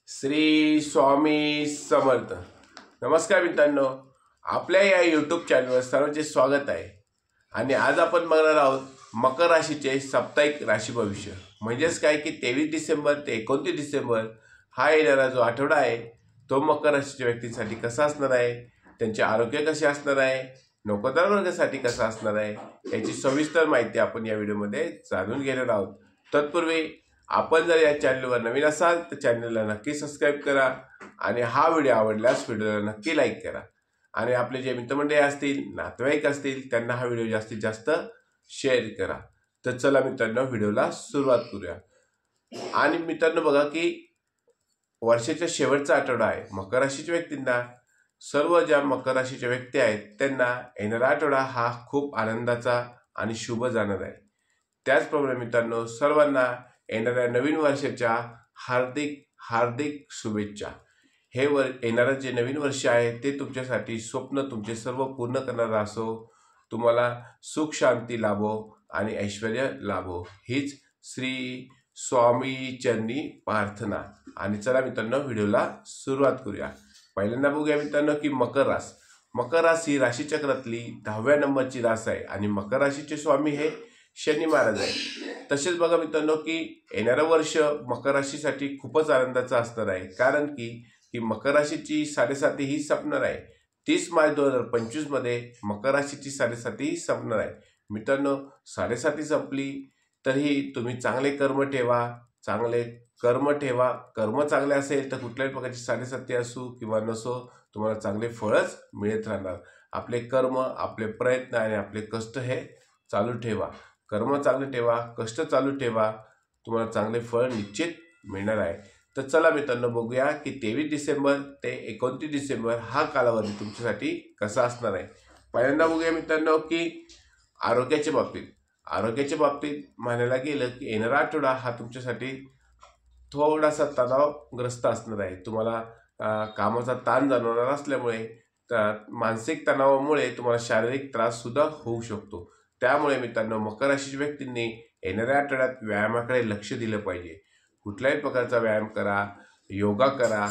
श्री स्वामी समर्थ। नमस्कार मित्रांनो, आपल्या या यूट्यूब चॅनलवर सर्वांचे स्वागत आहे। आणि आज आपण बघणार आहोत मकर राशीचे साप्ताहिक राशी भविष्य, म्हणजेच काय की 23 डिसेंबर ते 29 डिसेंबर हा येणारा जो आठवडा आहे तो मकर राशीच्या व्यक्तींसाठी कसा असणार आहे, त्यांचे आरोग्य कसे असणार आहे, नोकरदार वर्गासाठी कसा असणार आहे याची सविस्तर माहिती आपण या व्हिडिओमध्ये जाणून घेणार आहोत। तत्पूर्वी आपण जर या चॅनलवर नवीन असाल तर चॅनलला नक्की सबस्क्राइब करा आणि हा व्हिडिओ आवडल्यास व्हिडिओला नक्की लाईक करा आणि आपले जे मित्रमंडळी असतील, नातेवाईक असतील त्यांना हा व्हिडिओ जास्तीत जास्त शेअर करा। तर चला मित्रांनो, व्हिडिओला सुरुवात करूया। आणि मित्रांनो बघा की वर्षाचा शेवटचा आठवडा आहे। मकर राशीच्या व्यक्तींना, सर्व ज्या मकर राशीच्या व्यक्ती आहेत त्यांना येणारा आठवडा हा खूप आनंदाचा आणि शुभ जाणार आहे। त्याचप्रमाणे मित्रांनो, सर्वांना येणाऱ्या नवीन वर्षाच्या हार्दिक हार्दिक शुभेच्छा। हे येणारं जे नवीन वर्ष आहे ते तुमच्यासाठी स्वप्न तुमचे सर्व पूर्ण करणारं असो, तुम्हाला सुख शांती लाभो आणि ऐश्वर्य लाभो, हीच श्री स्वामी चरणी प्रार्थना। आणि चला मित्रांनो, व्हिडिओला सुरुवात करूया। पहिल्यांदा बघूया मित्रांनो की मकर रास। मकर रास ही राशीचक्रातली 10व्या नंबरची रास आहे आणि मकर राशीचे स्वामी हे शनी महाराज आहे। तसेच बघा मित्रांनो की येणारं वर्ष मकर राशीसाठी खूपच आनंदाचं असणार आहे, कारण की मकर राशीची 7.5 ही संपणार आहे। 30 मार्च 2025 मध्ये मकर राशीची 7.5 ही संपणार आहे। मित्रांनो, 7.5 संपली तरीही तुम्ही चांगले कर्म ठेवा, कर्म चांगले असेल तर कुठल्याही प्रकारची 7.5 असो किंवा नसो, तुम्हाला चांगले फळच मिळत राहणार। आपले कर्म, आपले प्रयत्न आणि आपले कष्ट हे चालू ठेवा। कर्म चांगले ठेवा, कष्ट चालू ठेवा, तुम्हाला चांगले फळ निश्चित मिळणार आहे। तर चला मित्रांनो, बघूया की 23 डिसेंबर ते 29 डिसेंबर हा कालावधी तुमच्यासाठी कसा असणार आहे। पहिल्यांदा बघूया मित्रांनो की आरोग्याच्या बाबतीत म्हणायला गेलं की येणारा आठवडा हा तुमच्यासाठी थोडासा तणावग्रस्त असणार आहे। तुम्हाला कामाचा ताण जाणवणार असल्यामुळे मानसिक तणावामुळे तुम्हाला शारीरिक त्रास सुद्धा होऊ शकतो। त्यामुळे मित्रांनो, मकर राशीच्या व्यक्तींनी येणाऱ्या आठवड्यात व्यायामाकडे लक्ष दिलं पाहिजे। कुठल्याही प्रकारचा व्यायाम करा, योगा करा,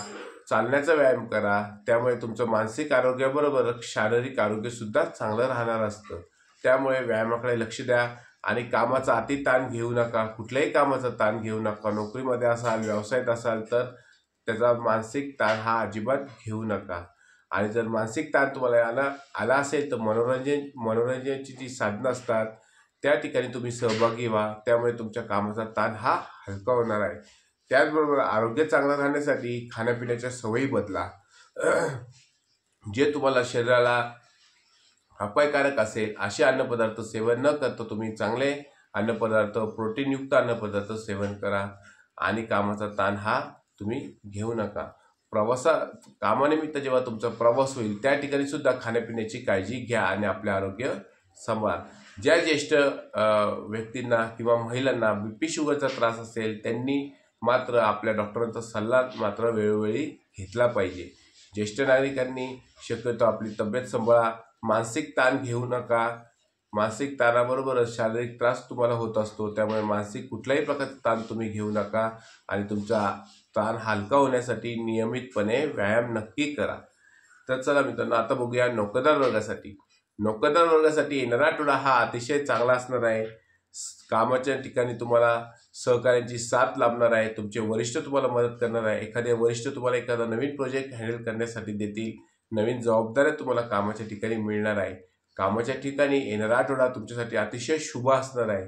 चालण्याचा व्यायाम करा, त्यामुळे तुमचं मानसिक आरोग्याबरोबर शारीरिक आरोग्य सुद्धा चांगलं राहणार असतं। त्यामुळे व्यायामाकडे लक्ष द्या आणि कामाचा अति ताण घेऊ नका, कुठल्याही कामाचा ताण घेऊ नका। नोकरीमध्ये असाल, व्यवसायात असाल तर त्याचा मानसिक ताण हा अजिबात घेऊ नका। आणि जर मानसिक ताण तुम्हाला आला असेल तर मनोरंजनाची जी साधनं असतात त्या ठिकाणी तुम्ही सहभागी व्हा, त्यामुळे तुमच्या कामाचा ताण हा हलका होणार आहे। त्याचबरोबर आरोग्य चांगलं राहण्यासाठी खाण्यापिण्याच्या सवयी बदला। जे तुम्हाला शरीराला अपायकारक असेल असे अन्नपदार्थ सेवन न करता तुम्ही चांगले अन्नपदार्थ, प्रोटीनयुक्त अन्नपदार्थ सेवन करा आणि कामाचा ताण हा तुम्ही घेऊ नका। कामानिमित्त जेव्हा तुमचा प्रवास होईल त्या ठिकाणी सुद्धा खाण्यापिण्याची काळजी घ्या आणि आपले आरोग्य सांभाळा। ज्या ज्येष्ठ व्यक्तींना किंवा महिलांना BP शुगरचा त्रास असेल त्यांनी मात्र आपल्या डॉक्टरांचा सल्ला मात्र वेळोवेळी घेतला पाहिजे। ज्येष्ठ नागरिकांनी शक्यतो आपली तब्येत सांभाळा, मानसिक ताण घेऊ नका। मानसिक ताणाबरोबरच शारीरिक त्रास तुम्हाला होत असतो, त्यामुळे मानसिक कुठल्याही प्रकारचा ताण तुम्ही घेऊ नका आणि तुमचा ताण हलका होण्यासाठी नियमितपणे व्यायाम नक्की करा। तर चला मित्रांनो, आता बघूया नोकरदार वर्गासाठी येणारा आठवडा हा अतिशय चांगला असणार आहे। कामाच्या ठिकाणी तुम्हाला सहकार्यांची साथ लाभणार आहे, तुमचे वरिष्ठ तुम्हाला मदत करणार आहे। एखादे वरिष्ठ तुम्हाला एखादा नवीन प्रोजेक्ट हँडल करण्यासाठी देतील, नवीन जबाबदाऱ्या तुम्हाला कामाच्या ठिकाणी मिळणार आहे। कामाच्या ठिकाणी येणारा आठवडा तुमच्यासाठी अतिशय शुभ असणार आहे,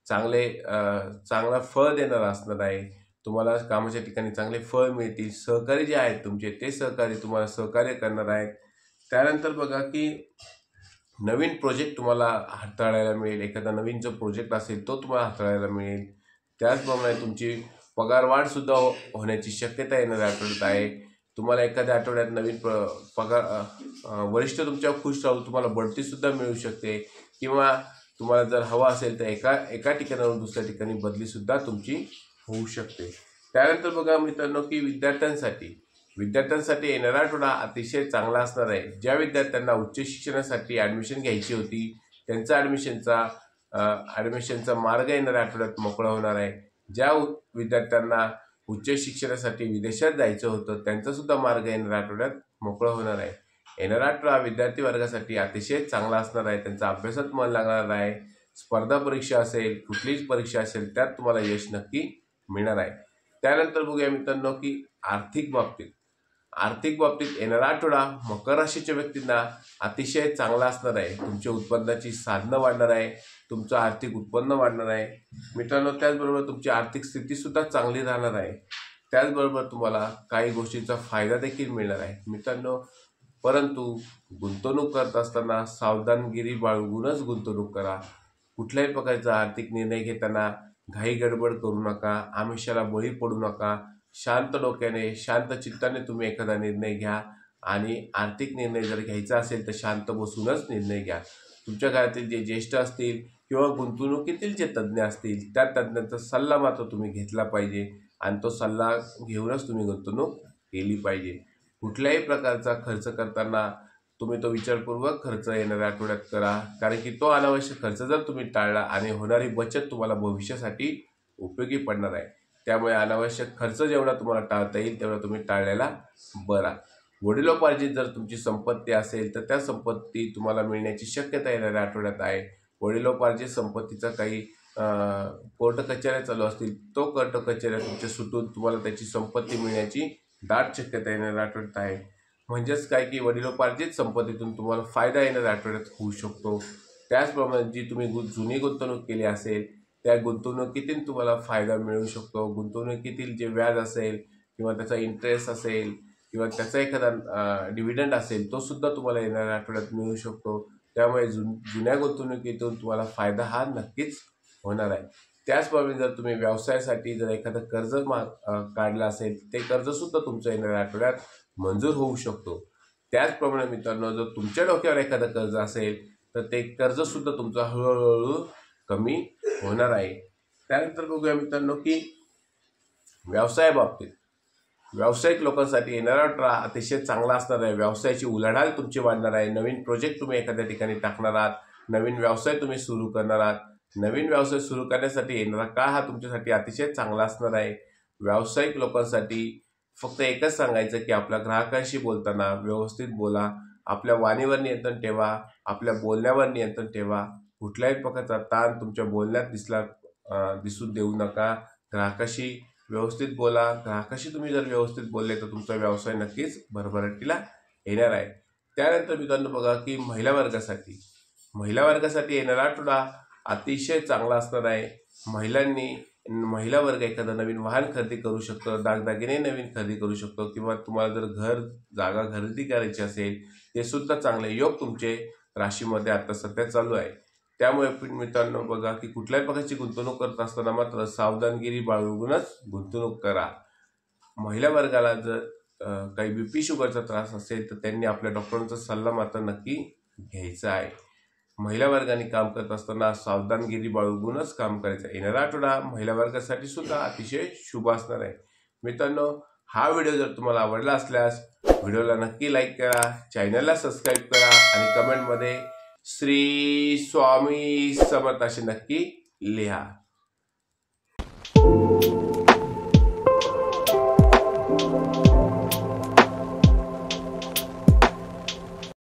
चांगला फळ देणारा असणार आहे। तुम्हाला कामाच्या ठिकाणी चांगले फळ मिळतील, सहकारी जे आहेत तुमचे ते सहकारी तुम्हाला सहकार्य करणार आहेत। त्यानंतर बघा की नवीन प्रोजेक्ट तुम्हाला हाताळायला मिळेल, एखादा नवीन जो प्रोजेक्ट असेल तो तुम्हाला हाताळायला मिळेल। त्याचप्रमाणे तुमची पगारवाढ सुद्धा होण्याची शक्यता येणाऱ्या आठवड्यात आहे। तुम्हाला एखाद्या आठवड्यात नवीन वरिष्ठ तुमच्यावर खुश राहून तुम्हाला बढती सुद्धा मिळू शकते, किंवा तुम्हाला जर हवा असेल तर एका ठिकाणावरून दुसऱ्या ठिकाणी बदली सुद्धा तुमची होऊ शकते। त्यानंतर बघा मित्रांनो की विद्यार्थ्यांसाठी येणारा आठवडा अतिशय चांगला असणार आहे। ज्या विद्यार्थ्यांना उच्च शिक्षणासाठी ॲडमिशन घ्यायची होती त्यांचा ॲडमिशनचा मार्ग येणाऱ्या आठवड्यात मोकळा होणार आहे। ज्या विद्यार्थ्यांना उच्च शिक्षणासाठी विदेशात जायचं होतं त्यांचा सुद्धा मार्ग येणाऱ्या आठवड्यात मोकळा होणार आहे। येणारा आठवडा विद्यार्थी वर्गासाठी अतिशय चांगला असणार आहे। त्यांचा अभ्यासात मन लागणार आहे। स्पर्धा परीक्षा असेल, कुठलीच परीक्षा असेल त्यात तुम्हाला यश नक्की मिळणार आहे। त्यानंतर बघूया मित्रांनो की आर्थिक बाबतीत येणारा आठवडा मकर राशीच्या व्यक्तींना अतिशय चांगला असणार आहे। तुमच्या उत्पन्नाची साधनं वाढणार आहे, तुमचं आर्थिक उत्पन्न वाढणार आहे मित्रांनो। त्याचबरोबर तुमची आर्थिक स्थिती सुद्धा चांगली राहणार आहे। त्याचबरोबर तुम्हाला काही गोष्टींचा फायदा देखील मिळणार आहे मित्रांनो। परंतु गुंतवणूक करत असताना सावधानगिरी बाळगूनच गुंतवणूक करा। कुठल्याही प्रकारचा आर्थिक निर्णय घेताना घाई गडबड करू नका, आमिषाला बळी पडू नका। शांत डोक्याने, शांत चित्ताने तुम्ही एखादा निर्णय घ्या आणि आर्थिक निर्णय जर घ्यायचा असेल तर शांत बसूनच निर्णय घ्या। तुमच्या घरातील जे ज्येष्ठ असतील किंवा गुंतवणुकीतील जे तज्ज्ञ असतील त्या तज्ज्ञांचा सल्ला मात्र तुम्ही घेतला पाहिजे आणि तो सल्ला घेऊनच तुम्ही गुंतवणूक केली पाहिजे। कुठल्याही प्रकारचा खर्च करताना तुम्ही तो विचारपूर्वक खर्च येणाऱ्या आठवड्यात करा, कारण की तो अनावश्यक खर्च जर तुम्ही टाळला आणि होणारी बचत तुम्हाला भविष्यासाठी उपयोगी पडणार आहे। त्यामुळे अनावश्यक खर्च जेवढा तुम्हाला टाळता येईल तेवढा तुम्ही टाळलेला बरा। वडिलोपार्जित जर तुमची संपत्ती असेल तर त्या संपत्ती तुम्हाला मिळण्याची शक्यता येणाऱ्या आठवड्यात आहे। वडिलोपार्जित संपत्तीचा काही कोर्ट कचेऱ्या चालू असतील, तो कोर्ट कचेऱ्या तुमच्या सुटून तुम्हाला त्याची संपत्ती मिळण्याची दाट शक्यता येणाऱ्या आठवड्यात आहे। म्हणजेच काय की वडिलोपार्जित संपत्तीतून तुम्हाला फायदा येणाऱ्या आठवड्यात होऊ शकतो। त्याचप्रमाणे जी तुम्ही जुनी गुंतवणूक केली असेल त्या गुंतवणुकीतून तुम्हाला फायदा मिळू शकतो। गुंतवणुकीतील जे व्याज असेल किंवा त्याचा इंटरेस्ट असेल किंवा त्याचा एखादा डिव्हिडंड असेल तो सुद्धा तुम्हाला येणाऱ्या आठवड्यात मिळू शकतो। त्यामुळे जुन्या गुंतवणुकीतून तुम्हाला फायदा हा नक्कीच होणार आहे। त्याचप्रमाणे जर तुम्ही व्यवसायासाठी जर एखादं कर्ज काढलं असेल ते कर्जसुद्धा तुमचं येणाऱ्या आठवड्यात मंजूर होऊ शकतो। त्याचप्रमाणे मित्रांनो जर तुमच्या डोक्यावर एखादं कर्ज असेल तर ते कर्जसुद्धा तुमचं हळूहळू कमी होणार आहे। त्यानंतर बघूया मित्रांनो की व्यावसायिक लोकांसाठी येणारा आठवडा अतिशय चांगला असणार आहे। व्यवसायाची उलाढाल तुमची वाढणार आहे। नवीन प्रोजेक्ट तुम्ही एखाद्या ठिकाणी टाकणार आहात, नवीन व्यवसाय तुम्ही सुरू करणार आहात। नवीन व्यवसाय सुरू करण्यासाठी येणारा काळ हा तुमच्यासाठी अतिशय चांगला असणार आहे। व्यावसायिक लोकांसाठी फक्त एकच सांगायचं की आपल्या ग्राहकांशी बोलताना व्यवस्थित बोला, आपल्या वाणीवर नियंत्रण ठेवा, आपल्या बोलण्यावर नियंत्रण ठेवा। कुठल्याही प्रकारचा ताण तुमच्या बोलण्यात दिसून देऊ नका। ग्राहकाशी व्यवस्थित बोला। ग्राहकाशी तुम्ही जर व्यवस्थित बोलले तर तुमचा व्यवसाय नक्कीच भरभराटीला येणार आहे। त्यानंतर मित्रांनो बघा की महिला वर्गासाठी येणारा आठवडा अतिशय चांगला असणार आहे। महिला वर्ग एखादं नवीन वाहन खरेदी करू शकतो, दागदागिने नवीन खरेदी करू शकतो किंवा तुम्हाला जर जागा खरेदी करायची असेल ते सुद्धा चांगले योग तुमचे राशीमध्ये आता सध्या चालू आहे। त्यामुळे मित्रांनो बघा की कुठल्याही प्रकारची गुंतवणूक करत असताना मात्र सावधानगिरी बाळगूनच गुंतवणूक करा। महिला वर्गाला जर काही BP शुगरचा त्रास असेल तर त्यांनी आपल्या डॉक्टरांचा सल्ला मात्र नक्की घ्यायचा आहे। महिला वर्गाने काम करत असताना सावधानगिरी बाळगूनच काम करायचं। येणारा आठवडा महिला वर्गासाठी सुद्धा अतिशय शुभ असणार आहे। मित्रांनो हा व्हिडिओ जर तुम्हाला आवडला असल्यास व्हिडिओला नक्की लाईक करा, चॅनलला सबस्क्राईब करा आणि कमेंटमध्ये श्री स्वामी समर्थ असे नक्की लिहा।